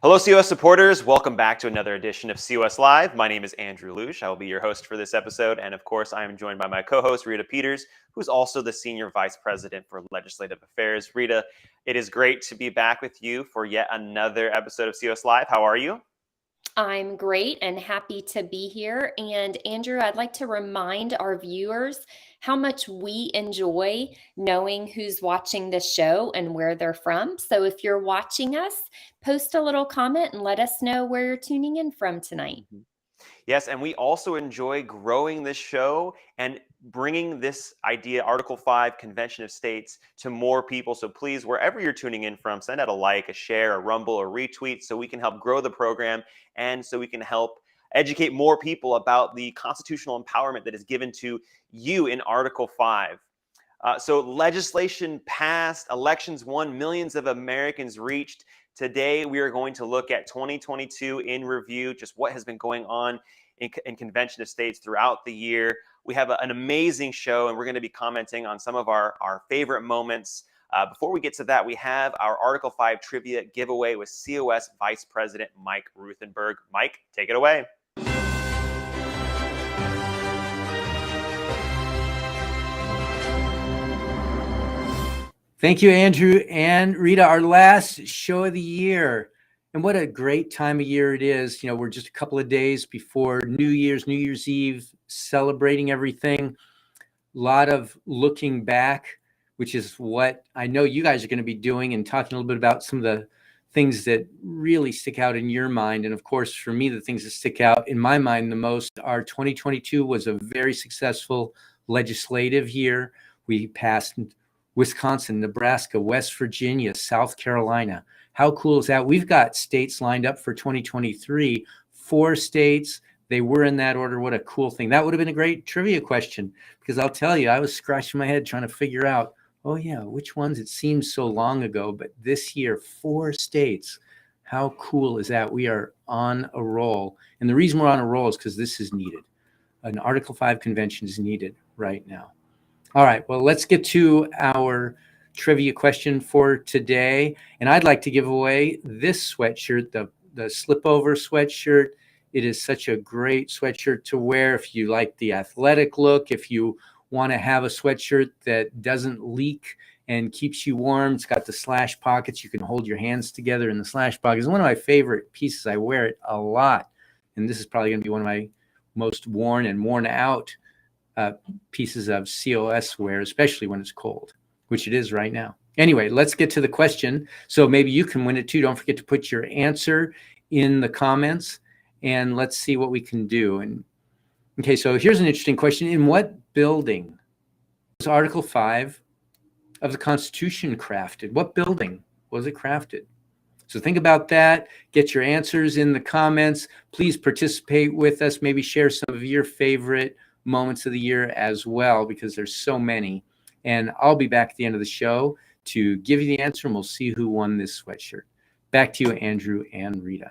Hello, COS supporters. Welcome back to another edition of COS Live. My name is Andrew Luce. I will be your host for this episode. And of course, I am joined by my co-host, Rita Peters, who's also the Senior Vice President for Legislative Affairs. Rita, it is great to be back with you for yet another episode of COS Live. How are you? I'm great and happy to be here. And Andrew, I'd like to remind our viewers how much we enjoy knowing who's watching the show and where they're from. So if you're watching us, post a little comment and let us know where you're tuning in from tonight. Yes, and we also enjoy growing this show and bringing this idea, Article 5, Convention of States, to more people. So please, wherever you're tuning in from, send out a like, a share, a rumble, a retweet so we can help grow the program and so we can help educate more people about the constitutional empowerment that is given to you in Article 5. So legislation passed, elections won, millions of Americans reached. Today, we are going to look at 2022 in review, just what has been going on in Convention of States throughout the year. We have an amazing show, and we're going to be commenting on some of our favorite moments. Before we get to that, we have our Article 5 trivia giveaway with COS Vice President Mike Ruthenberg. Mike, take it away. Thank you, Andrew and Rita, our last show of the year. And what a great time of year it is. You know, we're just a couple of days before New Year's Eve, celebrating everything. A lot of looking back, which is what I know you guys are going to be doing and talking a little bit about some of the things that really stick out in your mind. And of course, for me, the things that stick out in my mind the most are 2022 was a very successful legislative year. We passed Wisconsin, Nebraska, West Virginia, South Carolina. How cool is that? We've got states lined up for 2023, 4 states. They were in that order. What a cool thing. That would have been a great trivia question because I'll tell you, I was scratching my head trying to figure out, oh yeah, which ones? It seems so long ago, but this year, 4 states. How cool is that? We are on a roll. And the reason we're on a roll is because this is needed. An Article 5 convention is needed right now. All right, well, let's get to our trivia question for today. And I'd like to give away this sweatshirt, the slip-over sweatshirt. It is such a great sweatshirt to wear if you like the athletic look, if you want to have a sweatshirt that doesn't leak and keeps you warm. It's got the slash pockets. You can hold your hands together in the slash pockets. It's one of my favorite pieces. I wear it a lot. And this is probably going to be one of my most worn and worn out pieces of COS wear, especially when it's cold, which it is right now. Anyway, let's get to the question. So maybe you can win it too. Don't forget to put your answer in the comments and let's see what we can do. And okay, so here's an interesting question. In what building was Article 5 of the Constitution crafted? What building was it crafted? So think about that. Get your answers in the comments. Please participate with us. Maybe share some of your favorite moments of the year as well, because there's so many. And I'll be back at the end of the show to give you the answer, and we'll see who won this sweatshirt. Back to you, Andrew and Rita.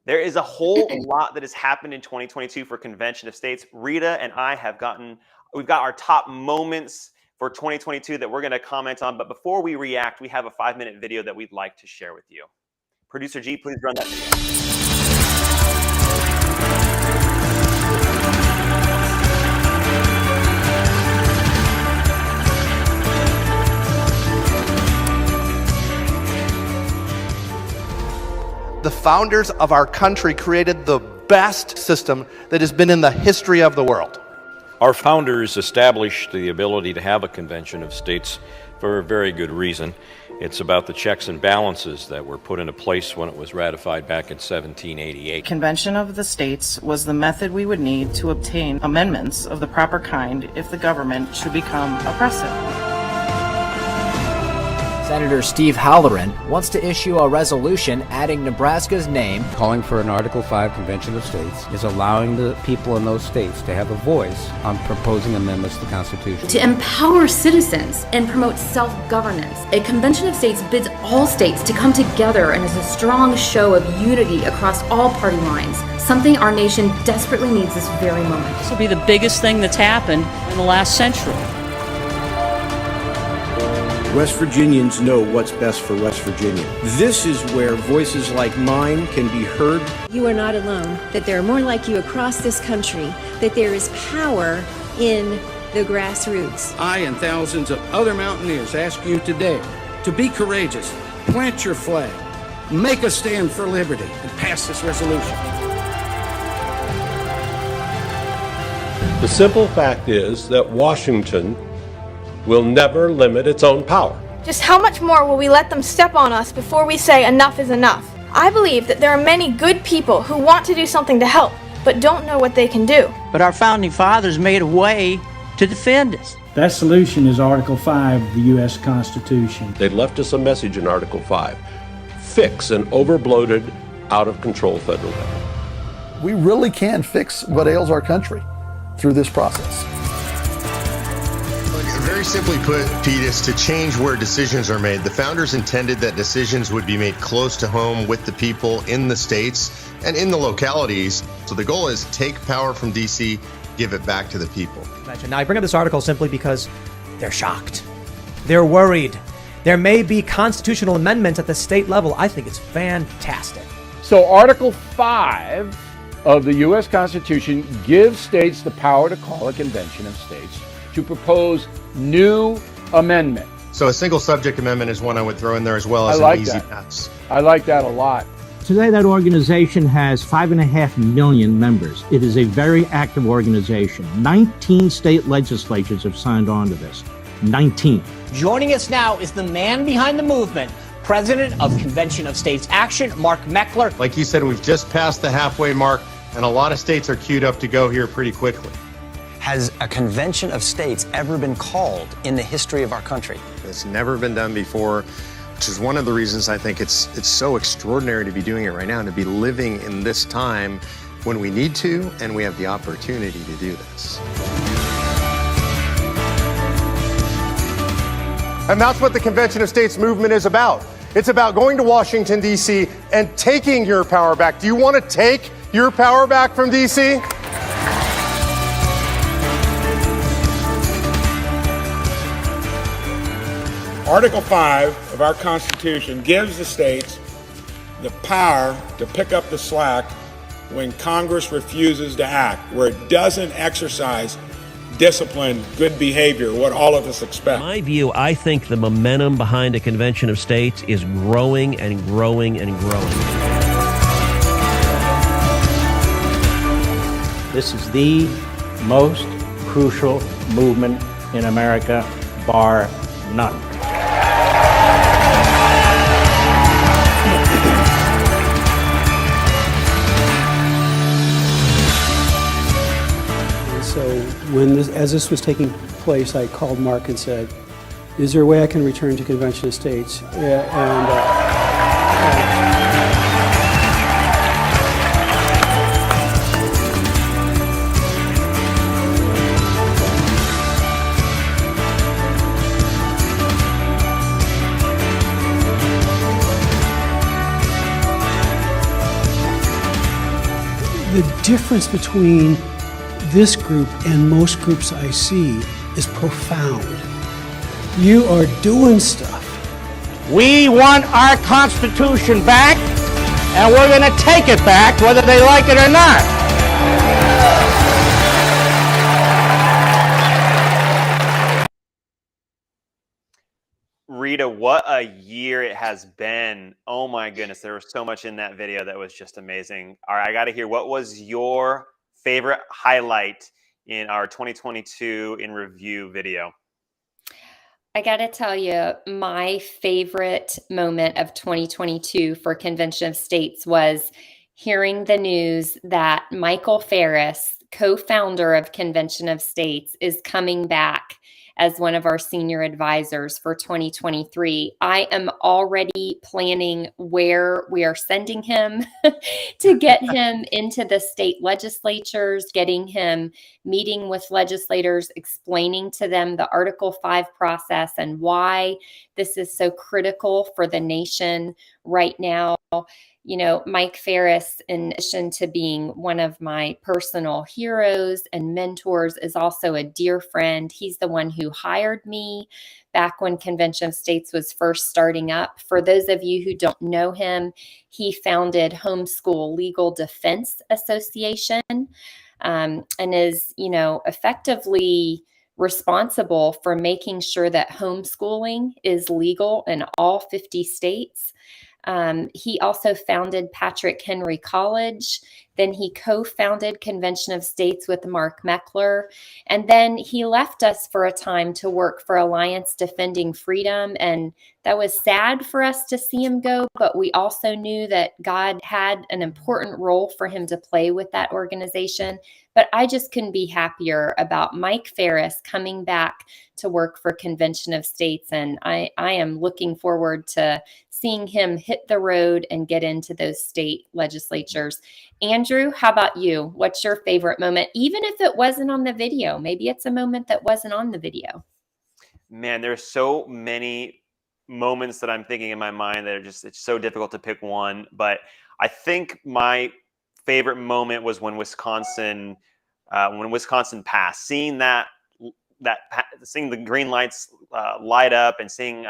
There is a whole lot that has happened in 2022 for Convention of States. Rita and I we've got our top moments for 2022 that we're going to comment on. But before we react, we have a 5-minute video that we'd like to share with you. Producer G, please run that video. The founders of our country created the best system that has been in the history of the world. Our founders established the ability to have a convention of states for a very good reason. It's about the checks and balances that were put into place when it was ratified back in 1788. Convention of the States was the method we would need to obtain amendments of the proper kind if the government should become oppressive. Senator Steve Halloran wants to issue a resolution adding Nebraska's name. Calling for an Article 5 Convention of States is allowing the people in those states to have a voice on proposing amendments to the Constitution. To empower citizens and promote self-governance, a Convention of States bids all states to come together and is a strong show of unity across all party lines, something our nation desperately needs this very moment. This will be the biggest thing that's happened in the last century. West Virginians know what's best for West Virginia. This is where voices like mine can be heard. You are not alone, that there are more like you across this country, that there is power in the grassroots. I and thousands of other mountaineers ask you today to be courageous, plant your flag, make a stand for liberty, and pass this resolution. The simple fact is that Washington will never limit its own power. Just how much more will we let them step on us before we say enough is enough? I believe that there are many good people who want to do something to help, but don't know what they can do. But our founding fathers made a way to defend us. That solution is Article 5 of the U.S. Constitution. They left us a message in Article 5. Fix an overbloated, out-of-control federal government. We really can fix what ails our country through this process. Very simply put, Pete, is to change where decisions are made. The founders intended that decisions would be made close to home with the people in the states and in the localities. So the goal is take power from D.C., give it back to the people. Now, I bring up this article simply because they're shocked. They're worried. There may be constitutional amendments at the state level. I think it's fantastic. So Article 5 of the U.S. Constitution gives states the power to call a convention of states to propose new amendment. So a single subject amendment is one I would throw in there as well as an easy pass. I like that a lot. Today, that organization has 5.5 million members. It is a very active organization. 19 state legislatures have signed on to this. 19. Joining us now is the man behind the movement, President of Convention of States Action, Mark Meckler. Like you said, we've just passed the halfway mark, and a lot of states are queued up to go here pretty quickly. Has a convention of states ever been called in the history of our country? It's never been done before, which is one of the reasons I think it's so extraordinary to be doing it right now and to be living in this time when we need to and we have the opportunity to do this. And that's what the Convention of States movement is about. It's about going to Washington, D.C. and taking your power back. Do you want to take your power back from D.C.? Article 5 of our Constitution gives the states the power to pick up the slack when Congress refuses to act, where it doesn't exercise discipline, good behavior, what all of us expect. In my view, I think the momentum behind a convention of states is growing and growing and growing. This is the most crucial movement in America, bar none. So as this was taking place, I called Mark and said, is there a way I can return to Convention of States? The difference between this group and most groups I see is profound. You are doing stuff. We want our Constitution back, and we're going to take it back whether they like it or not. Rita, what a year it has been. Oh my goodness, there was so much in that video that was just amazing. All right, I got to hear, what was your favorite highlight in our 2022 in review video? I got to tell you, my favorite moment of 2022 for Convention of States was hearing the news that Michael Farris, co-founder of Convention of States, is coming back as one of our senior advisors for 2023. I am already planning where we are sending him to get him into the state legislatures, getting him meeting with legislators, explaining to them the Article 5 process and why this is so critical for the nation right now. Mike Ferris, in addition to being one of my personal heroes and mentors, is also a dear friend. He's the one who hired me back when Convention of States was first starting up. For those of you who don't know him, he founded Homeschool Legal Defense Association, and is, effectively responsible for making sure that homeschooling is legal in all 50 states. He also founded Patrick Henry College. Then he co-founded Convention of States with Mark Meckler. And then he left us for a time to work for Alliance Defending Freedom. And that was sad for us to see him go, but we also knew that God had an important role for him to play with that organization. But I just couldn't be happier about Mike Ferris coming back to work for Convention of States. And I am looking forward to seeing him hit the road and get into those state legislatures. Andrew, how about you? What's your favorite moment? Even if it wasn't on the video, maybe it's a moment that wasn't on the video. Man, there's so many moments that I'm thinking in my mind that are just, it's so difficult to pick one. But I think my favorite moment was when Wisconsin passed, seeing seeing the green lights light up and seeing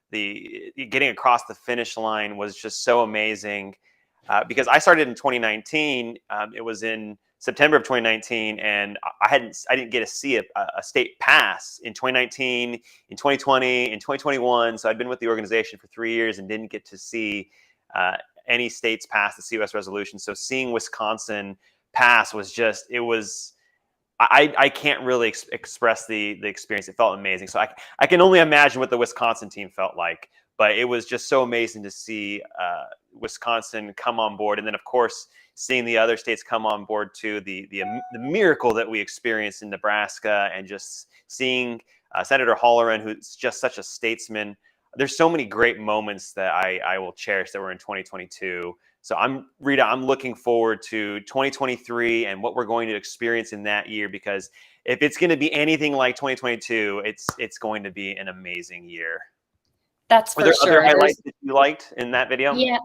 the getting across the finish line was just so amazing. Because I started in 2019. It was in September of 2019, and I didn't get to see a state pass in 2019, in 2020, in 2021. So I'd been with the organization for 3 years and didn't get to see any states pass the COS resolution. So seeing Wisconsin pass was just, I can't really express the experience. It felt amazing. So I can only imagine what the Wisconsin team felt like. But it was just so amazing to see Wisconsin come on board, and then of course seeing the other states come on board too. The miracle that we experienced in Nebraska, and just seeing Senator Halloran, who's just such a statesman. There's so many great moments that I will cherish that were in 2022. So I'm looking forward to 2023 and what we're going to experience in that year, because if it's going to be anything like 2022, it's going to be an amazing year. That's for sure. Are there highlights that you liked in that video? Yeah.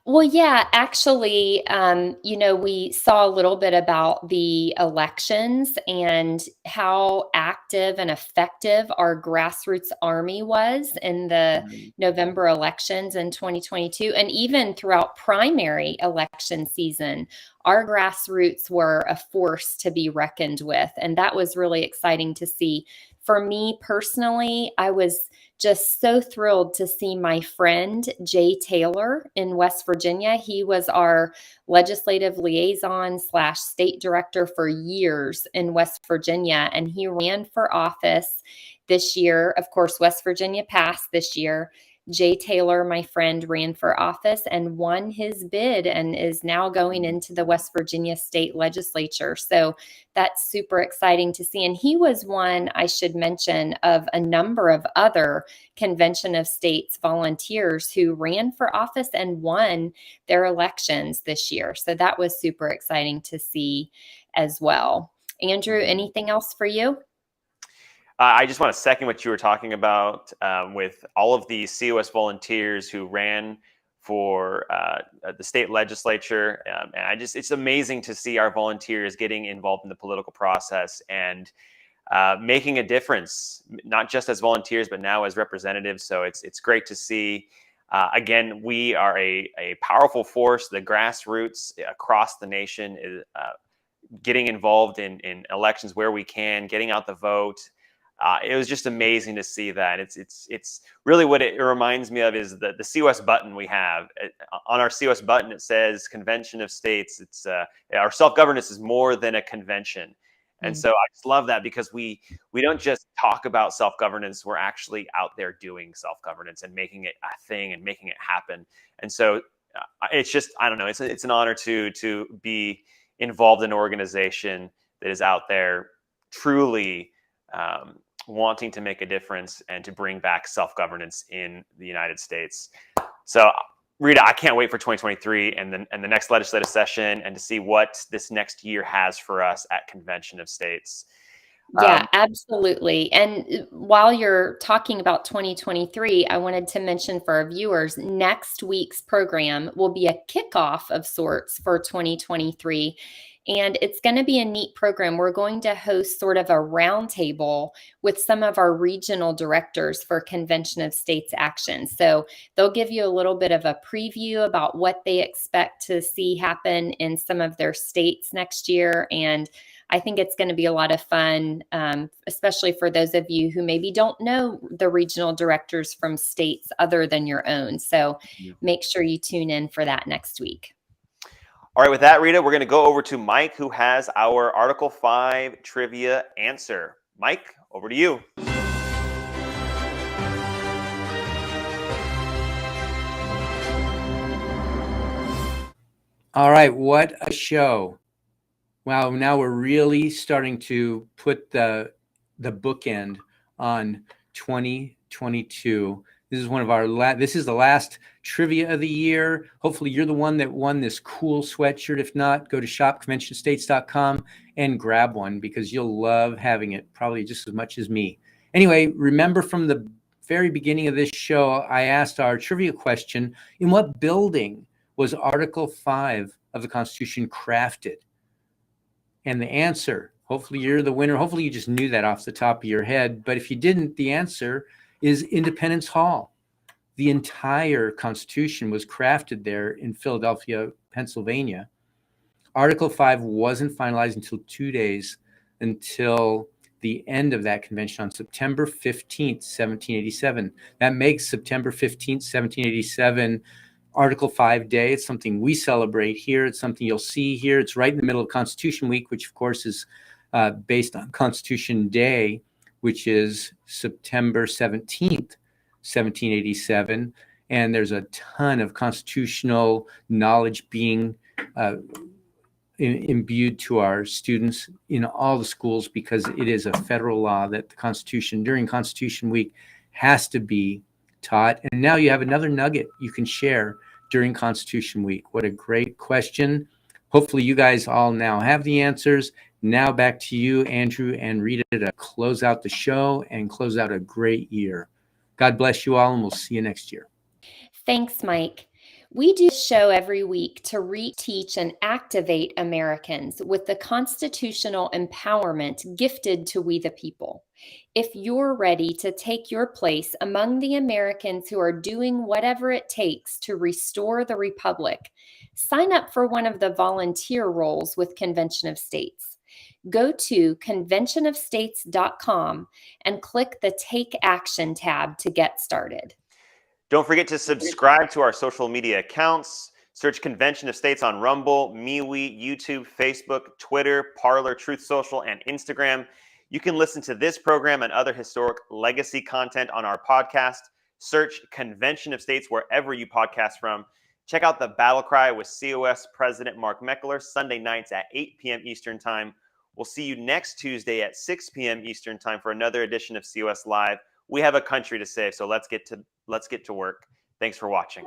Well, yeah, actually, we saw a little bit about the elections and how active and effective our grassroots army was in the November elections in 2022. And even throughout primary election season, our grassroots were a force to be reckoned with. And that was really exciting to see. For me personally, I was just so thrilled to see my friend Jay Taylor in West Virginia. He was our legislative liaison / state director for years in West Virginia, and he ran for office this year. Of course, West Virginia passed this year. Jay Taylor, my friend, ran for office and won his bid and is now going into the West Virginia state legislature. So that's super exciting to see. And he was one, I should mention, of a number of other Convention of States volunteers who ran for office and won their elections this year. So that was super exciting to see as well. Andrew, anything else for you? I just want to second what you were talking about with all of the COS volunteers who ran for the state legislature. And it's amazing to see our volunteers getting involved in the political process and making a difference, not just as volunteers, but now as representatives. So it's great to see. Again, we are a powerful force. The grassroots across the nation is getting involved in elections where we can, getting out the vote. It was just amazing to see that. It's really what it reminds me of is the COS button we have. On our COS button, it says Convention of States. It's our self-governance is more than a convention. And so I just love that, because we don't just talk about self-governance. We're actually out there doing self-governance and making it a thing and making it happen. And so it's just, I don't know, it's an honor to be involved in an organization that is out there truly wanting to make a difference and to bring back self-governance in the United States. So Rita, I can't wait for 2023 and the next legislative session, and to see what this next year has for us at Convention of States. Yeah, absolutely. And while you're talking about 2023, I wanted to mention for our viewers, next week's program will be a kickoff of sorts for 2023. And it's going to be a neat program. We're going to host sort of a roundtable with some of our regional directors for Convention of States Action. So they'll give you a little bit of a preview about what they expect to see happen in some of their states next year. And I think it's going to be a lot of fun, especially for those of you who maybe don't know the regional directors from states other than your own. So make sure you tune in for that next week. All right, with that, Rita, we're going to go over to Mike, who has our Article 5 trivia answer. Mike, over to you. All right, what a show. Wow, now we're really starting to put the bookend on 2022. This is one of our this is the last trivia of the year. Hopefully you're the one that won this cool sweatshirt. If not, go to shopconventionstates.com and grab one because you'll love having it, probably just as much as me. Anyway, remember from the very beginning of this show, I asked our trivia question, in what building was Article 5 of the Constitution crafted? And the answer, hopefully you're the winner. Hopefully you just knew that off the top of your head. But if you didn't, the answer is Independence Hall. The entire Constitution was crafted there in Philadelphia, Pennsylvania. Article 5 wasn't finalized until 2 days until the end of that convention on September 15th, 1787. That makes September 15th, 1787 Article 5 Day. It's something we celebrate here. It's something you'll see here. It's right in the middle of Constitution Week, which of course is based on Constitution Day, which is September 17th, 1787. And there's a ton of constitutional knowledge being imbued to our students in all the schools because it is a federal law that the Constitution during Constitution Week has to be taught. And now you have another nugget you can share during Constitution Week. What a great question. Hopefully you guys all now have the answers. Now back to you, Andrew and Rita, to close out the show and close out a great year. God bless you all, and we'll see you next year. Thanks, Mike. We do a show every week to reteach and activate Americans with the constitutional empowerment gifted to we the people. If you're ready to take your place among the Americans who are doing whatever it takes to restore the Republic, sign up for one of the volunteer roles with Convention of States. Go to conventionofstates.com and click the Take Action tab to get started. Don't forget to subscribe to our social media accounts. Search Convention of States on Rumble, MeWe, YouTube, Facebook, Twitter, Parler, Truth Social, and Instagram. You can listen to this program and other historic legacy content on our podcast. Search Convention of States wherever you podcast from. Check out the Battle Cry with COS President Mark Meckler, Sunday nights at 8 p.m. Eastern Time. We'll see you next Tuesday at 6 p.m. Eastern Time for another edition of COS Live. We have a country to save, so let's get to work. Thanks for watching.